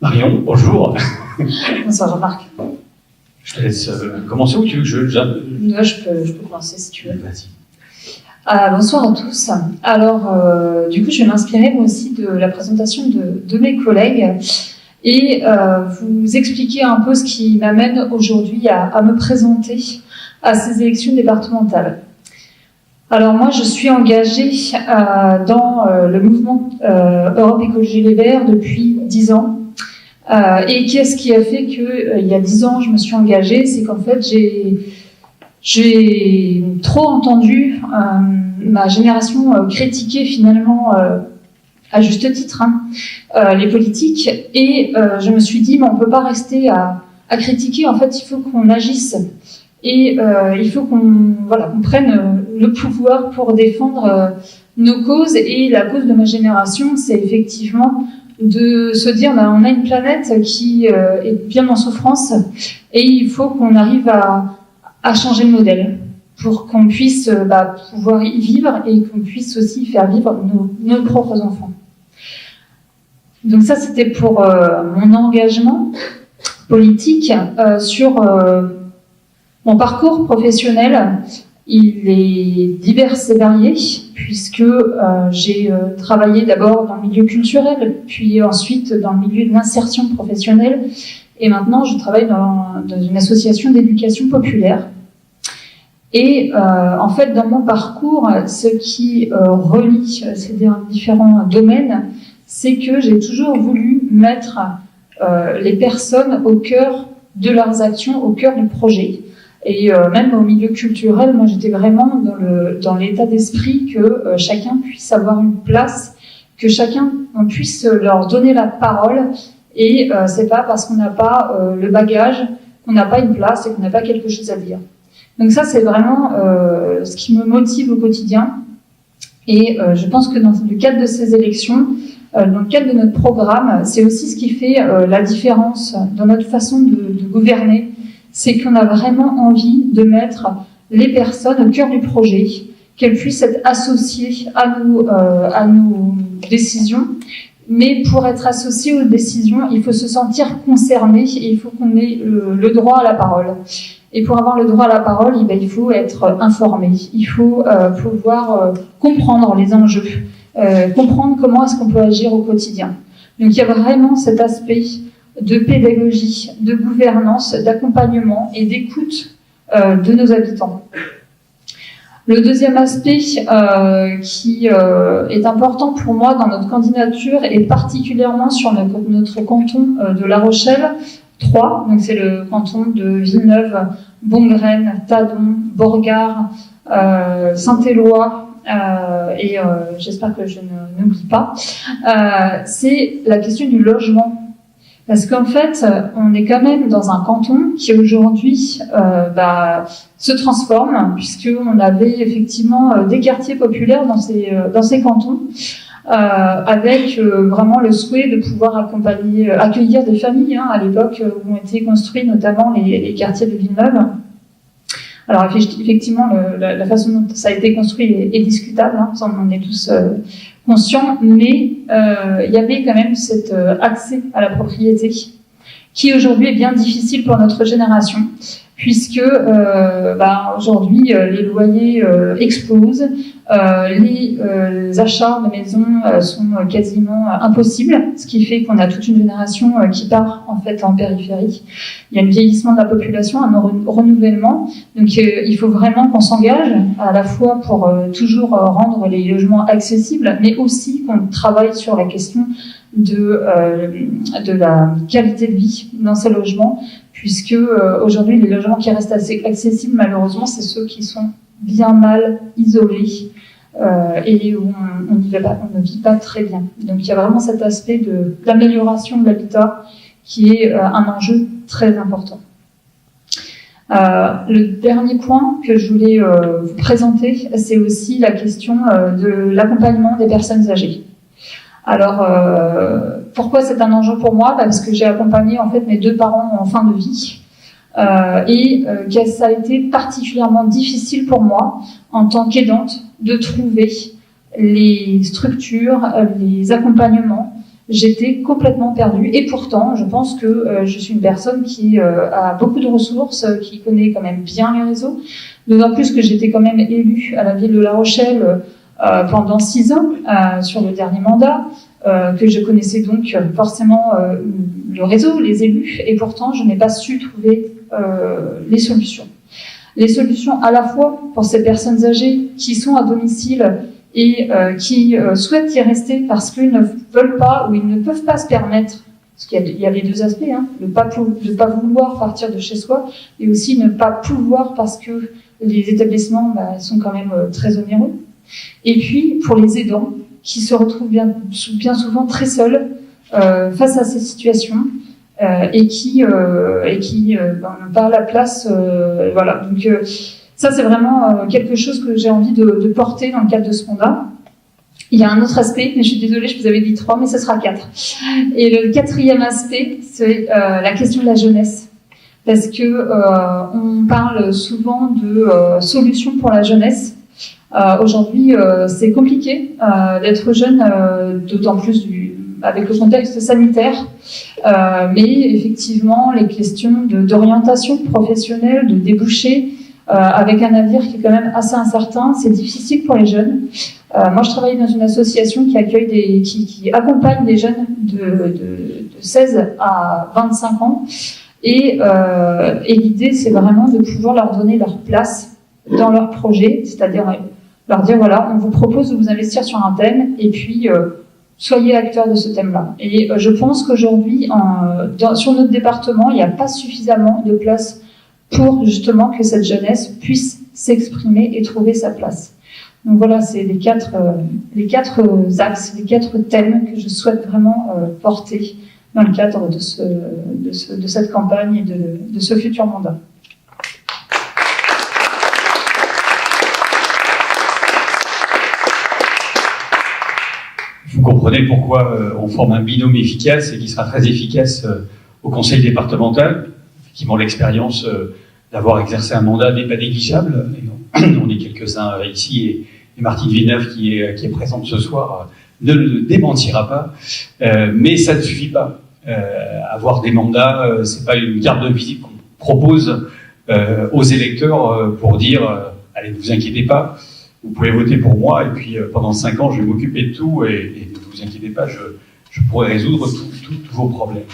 Marion, bonjour. Bonsoir Jean-Marc. Je te laisse commencer ou tu veux que Je peux commencer si tu veux. Vas-y. Bonsoir à tous. Alors, du coup, je vais m'inspirer moi aussi de la présentation de mes collègues et vous expliquer un peu ce qui m'amène aujourd'hui à me présenter à ces élections départementales. Alors moi, je suis engagée dans le mouvement Europe Écologie Les Verts depuis 10 ans. Et qu'est-ce qui a fait que il y a 10 ans, je me suis engagée, c'est qu'en fait, j'ai trop entendu ma génération critiquer finalement, à juste titre, les politiques, et je me suis dit, mais on peut pas rester à critiquer. En fait, il faut qu'on agisse. Et il faut qu'on prenne le pouvoir pour défendre nos causes. Et la cause de ma génération, c'est effectivement de se dire on a une planète qui est bien en souffrance et il faut qu'on arrive à changer le modèle pour qu'on puisse pouvoir y vivre et qu'on puisse aussi faire vivre nos propres enfants. Donc ça, c'était pour mon engagement politique sur... Mon parcours professionnel, il est divers et varié, puisque j'ai travaillé d'abord dans le milieu culturel, puis ensuite dans le milieu de l'insertion professionnelle, et maintenant je travaille dans une association d'éducation populaire. Et en fait, dans mon parcours, ce qui relie ces différents domaines, c'est que j'ai toujours voulu mettre les personnes au cœur de leurs actions, au cœur du projet. Et même au milieu culturel, moi j'étais vraiment dans l'état d'esprit que chacun puisse avoir une place, que on puisse leur donner la parole, et c'est pas parce qu'on n'a pas le bagage qu'on n'a pas une place et qu'on n'a pas quelque chose à dire. Donc ça, c'est vraiment ce qui me motive au quotidien, et je pense que dans le cadre de ces élections, dans le cadre de notre programme, c'est aussi ce qui fait la différence dans notre façon de gouverner. C'est qu'on a vraiment envie de mettre les personnes au cœur du projet, qu'elles puissent être associées à nos décisions. Mais pour être associées aux décisions, il faut se sentir concerné et il faut qu'on ait le droit à la parole. Et pour avoir le droit à la parole, il faut être informé. Il faut pouvoir comprendre les enjeux, comprendre comment est-ce qu'on peut agir au quotidien. Donc il y a vraiment cet aspect de pédagogie, de gouvernance, d'accompagnement et d'écoute de nos habitants. Le deuxième aspect qui est important pour moi dans notre candidature, et particulièrement sur notre canton de La Rochelle 3, donc c'est le canton de Villeneuve, Bongraine, Tadon, Borgard, Saint-Éloi, et j'espère que je n'oublie pas, c'est la question du logement. Parce qu'en fait, on est quand même dans un canton qui aujourd'hui se transforme, puisqu'on avait effectivement des quartiers populaires dans ces cantons, avec vraiment le souhait de pouvoir accueillir des familles, à l'époque où ont été construits notamment les quartiers de Villeneuve. Alors effectivement, la façon dont ça a été construit est discutable, on en est tous conscients, mais il y avait quand même cet accès à la propriété qui aujourd'hui est bien difficile pour notre génération, puisque aujourd'hui les loyers explosent, les achats de maisons sont quasiment impossibles, ce qui fait qu'on a toute une génération qui part en fait en périphérie. Il y a un vieillissement de la population, un renouvellement, donc il faut vraiment qu'on s'engage à la fois pour toujours rendre les logements accessibles, mais aussi qu'on travaille sur la question de la qualité de vie dans ces logements, puisque aujourd'hui les logements qui restent assez accessibles, malheureusement, c'est ceux qui sont bien mal isolés et où on ne vit pas très bien. Donc il y a vraiment cet aspect d'amélioration de l'habitat qui est un enjeu très important. Le dernier point que je voulais vous présenter, c'est aussi la question de l'accompagnement des personnes âgées. Alors, pourquoi c'est un enjeu pour moi ? Parce que j'ai accompagné en fait mes 2 parents en fin de vie, et ça a été particulièrement difficile pour moi en tant qu'aidante de trouver les structures, les accompagnements, j'étais complètement perdue. Et pourtant, je pense que je suis une personne qui a beaucoup de ressources, qui connaît quand même bien les réseaux. D'autant plus que j'étais quand même élue à la ville de La Rochelle pendant 6 ans sur le dernier mandat, que je connaissais donc forcément le réseau, les élus, et pourtant je n'ai pas su trouver les solutions. Les solutions à la fois pour ces personnes âgées qui sont à domicile et qui souhaitent y rester parce qu'ils ne veulent pas ou ils ne peuvent pas se permettre, parce qu'il y a les deux aspects, hein, de pas vouloir partir de chez soi et aussi ne pas pouvoir parce que les établissements sont quand même très onéreux. Et puis pour les aidants qui se retrouvent bien souvent très seuls face à ces situations et qui n'ont pas la place. Voilà. Donc ça c'est vraiment quelque chose que j'ai envie de porter dans le cadre de ce mandat. Il y a un autre aspect, mais je suis désolée, je vous avais dit 3, mais ce sera 4. Et le 4e aspect, c'est la question de la jeunesse. Parce que on parle souvent de solutions pour la jeunesse. Aujourd'hui, c'est compliqué d'être jeune, d'autant plus avec le contexte sanitaire. Mais effectivement, les questions d'orientation professionnelle, de débouchés, avec un avenir qui est quand même assez incertain, c'est difficile pour les jeunes. Moi, je travaille dans une association qui accueille qui accompagne des jeunes de 16 à 25 ans. Et l'idée, c'est vraiment de pouvoir leur donner leur place dans leur projet, c'est-à-dire leur dire, voilà, on vous propose de vous investir sur un thème, et puis soyez acteurs de ce thème-là. Et je pense qu'aujourd'hui, sur notre département, il n'y a pas suffisamment de place pour justement que cette jeunesse puisse s'exprimer et trouver sa place. Donc voilà, c'est les quatre axes, les 4 thèmes que je souhaite vraiment porter dans le cadre de cette campagne et de ce futur mandat. Vous comprenez pourquoi on forme un binôme efficace et qui sera très efficace au conseil départemental. Effectivement, l'expérience d'avoir exercé un mandat n'est pas négligeable. On est quelques-uns ici, et Martine Villeneuve, qui est présente ce soir, ne le démentira pas. Mais ça ne suffit pas. Avoir des mandats, c'est pas une carte de visite qu'on propose aux électeurs pour dire allez, ne vous inquiétez pas, vous pouvez voter pour moi, et puis pendant 5 ans, je vais m'occuper de tout, et ne vous inquiétez pas, je pourrai résoudre tous vos problèmes.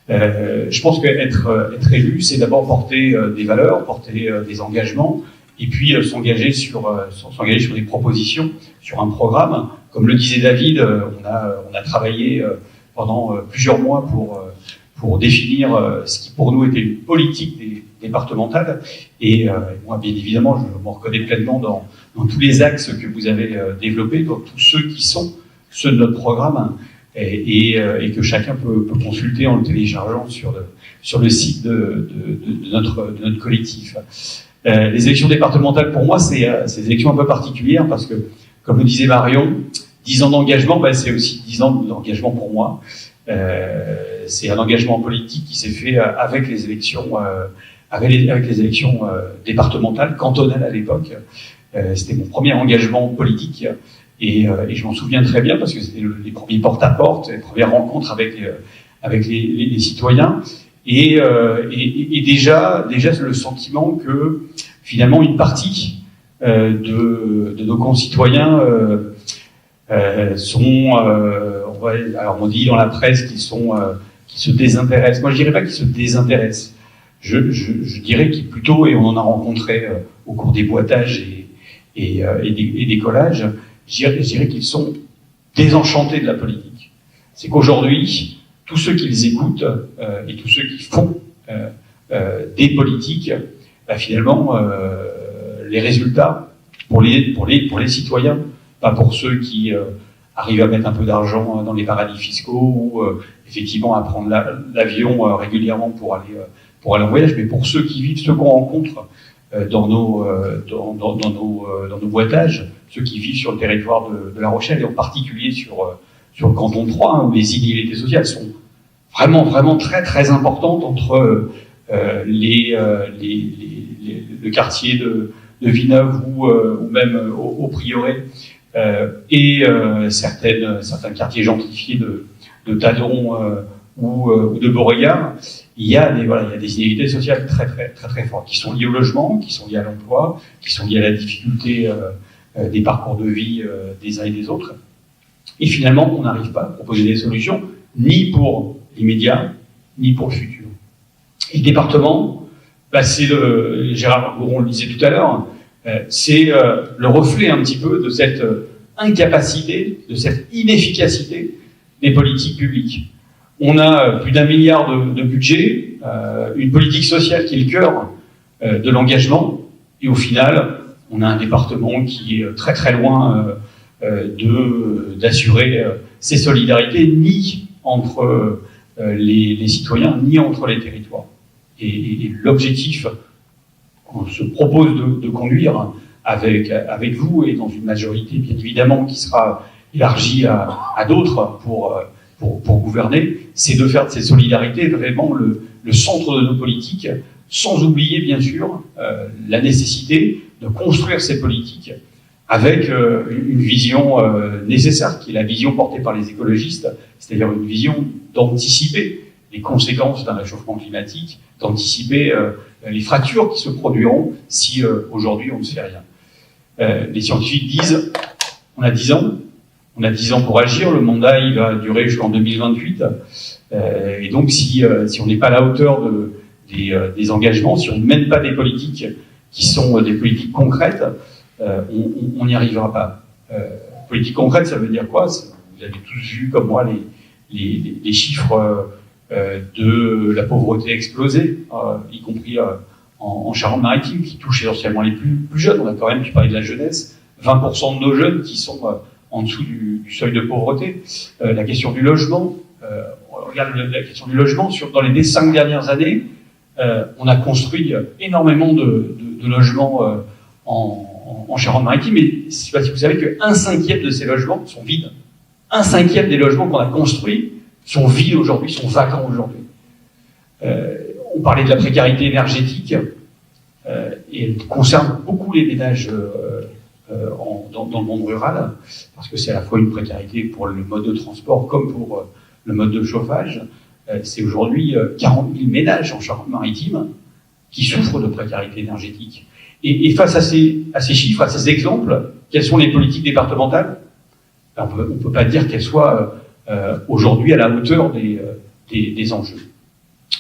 Je pense qu'être élu, c'est d'abord porter des valeurs, porter des engagements, et puis s'engager sur des propositions, sur un programme. Comme le disait David, on a travaillé pendant plusieurs mois pour définir ce qui pour nous était une politique départementale. Et moi, bien évidemment, je me reconnais pleinement dans tous les axes que vous avez développés, dans tous ceux qui sont ceux de notre programme, et que chacun peut consulter en le téléchargeant sur le site de notre collectif. Les élections départementales, pour moi, c'est des élections un peu particulières parce que, comme le disait Marion, 10 ans d'engagement, c'est aussi 10 ans d'engagement pour moi. C'est un engagement politique qui s'est fait avec les élections, départementales, cantonales à l'époque. C'était mon premier engagement politique. Et je m'en souviens très bien parce que c'était les premiers porte-à-porte, les premières rencontres avec les citoyens, et déjà le sentiment que finalement une partie de nos concitoyens sont, alors on dit dans la presse qu'ils se désintéressent. Moi je dirais pas qu'ils se désintéressent. Je dirais qu'ils plutôt, et on en a rencontré au cours des boîtages et des collages, je dirais qu'ils sont désenchantés de la politique. C'est qu'aujourd'hui, tous ceux qui les écoutent et tous ceux qui font des politiques, finalement, les résultats pour les citoyens, pas pour ceux qui arrivent à mettre un peu d'argent dans les paradis fiscaux ou effectivement à prendre l'avion régulièrement pour aller en voyage, mais pour ceux qui vivent, ceux qu'on rencontre dans nos boîtages, ceux qui vivent sur le territoire de La Rochelle, et en particulier sur le canton de Troyes, où les inégalités sociales sont vraiment très très importantes entre le quartier de Villeneuve ou même au Prieuré et certains quartiers gentrifiés de Tadon ou de Beauregard, il y a des inégalités sociales très fortes, qui sont liées au logement, qui sont liées à l'emploi, qui sont liées à la difficulté des parcours de vie des uns et des autres. Et finalement, on n'arrive pas à proposer des solutions, ni pour l'immédiat, ni pour le futur. Et le département, c'est Gérard Gourron le disait tout à l'heure, c'est le reflet un petit peu de cette incapacité, de cette inefficacité des politiques publiques. On a plus d'1 milliard de budget, une politique sociale qui est le cœur de l'engagement, et au final, on a un département qui est très loin d'assurer ces solidarités, ni entre les citoyens, ni entre les territoires. Et l'objectif qu'on se propose de conduire avec vous, et dans une majorité bien évidemment qui sera élargie à d'autres pour gouverner, c'est de faire de ces solidarités vraiment le centre de nos politiques, sans oublier bien sûr la nécessité de construire ces politiques avec une vision nécessaire, qui est la vision portée par les écologistes, c'est-à-dire une vision d'anticiper les conséquences d'un réchauffement climatique, d'anticiper les fractures qui se produiront si aujourd'hui on ne fait rien. Les scientifiques disent on a 10 ans, on a 10 ans pour agir, le mandat il va durer jusqu'en 2028, et donc si on n'est pas à la hauteur des engagements, si on ne mène pas des politiques qui sont des politiques concrètes, on n'y arrivera pas. Politique concrète, ça veut dire quoi? Vous avez tous vu comme moi les chiffres de la pauvreté explosée, y compris en Charente-Maritime, qui touche essentiellement les plus jeunes. On a quand même, tu parlais de la jeunesse, 20% de nos jeunes qui sont en dessous du seuil de pauvreté. La question du logement, on regarde la question du logement, dans les 5 dernières années, on a construit énormément de logements en Charente-Maritime, mais je ne sais pas si vous savez que 1/5 de ces logements sont vides. 1/5 des logements qu'on a construits sont vides aujourd'hui, sont vacants aujourd'hui. On parlait de la précarité énergétique, et elle concerne beaucoup les ménages dans le monde rural, parce que c'est à la fois une précarité pour le mode de transport comme pour le mode de chauffage. C'est aujourd'hui 40 000 ménages en Charente-Maritime qui souffrent de précarité énergétique. Et face à ces chiffres, à ces exemples, quelles sont les politiques départementales? On ne peut pas dire qu'elles soient aujourd'hui à la hauteur des enjeux.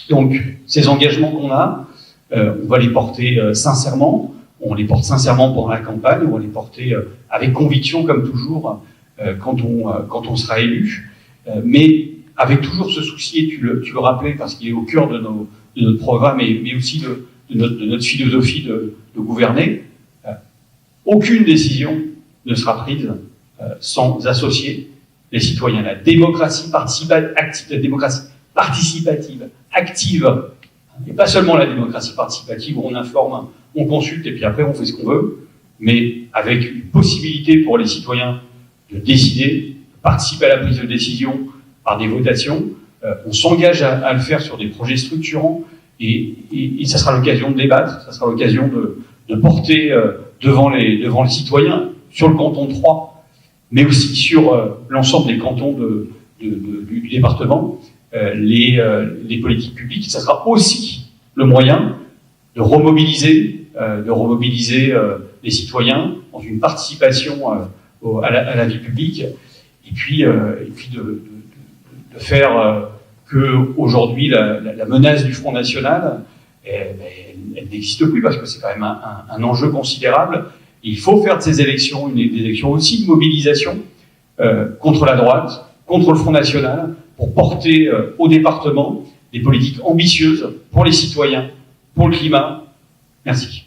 Donc, ces engagements qu'on a, on va les porter sincèrement. On les porte sincèrement pendant la campagne, on va les porter avec conviction, comme toujours, quand on sera élu. Mais avec toujours ce souci, et tu le rappelais, parce qu'il est au cœur de notre programme, mais aussi de notre philosophie de gouverner, aucune décision ne sera prise sans associer les citoyens. La démocratie participative, active, et pas seulement la démocratie participative où on informe, on consulte et puis après on fait ce qu'on veut, mais avec une possibilité pour les citoyens de décider, de participer à la prise de décision par des votations. On s'engage à le faire sur des projets structurants, et ça sera l'occasion de débattre, ça sera l'occasion de porter devant les citoyens, sur le canton de Troyes, mais aussi sur l'ensemble des cantons du département, les politiques publiques. Ça sera aussi le moyen de remobiliser les citoyens dans une participation à la vie publique, et puis de faire qu'aujourd'hui la menace du Front National, elle n'existe plus, parce que c'est quand même un enjeu considérable. Il faut faire de ces élections des élections aussi de mobilisation contre la droite, contre le Front National, pour porter au département des politiques ambitieuses pour les citoyens, pour le climat. Merci.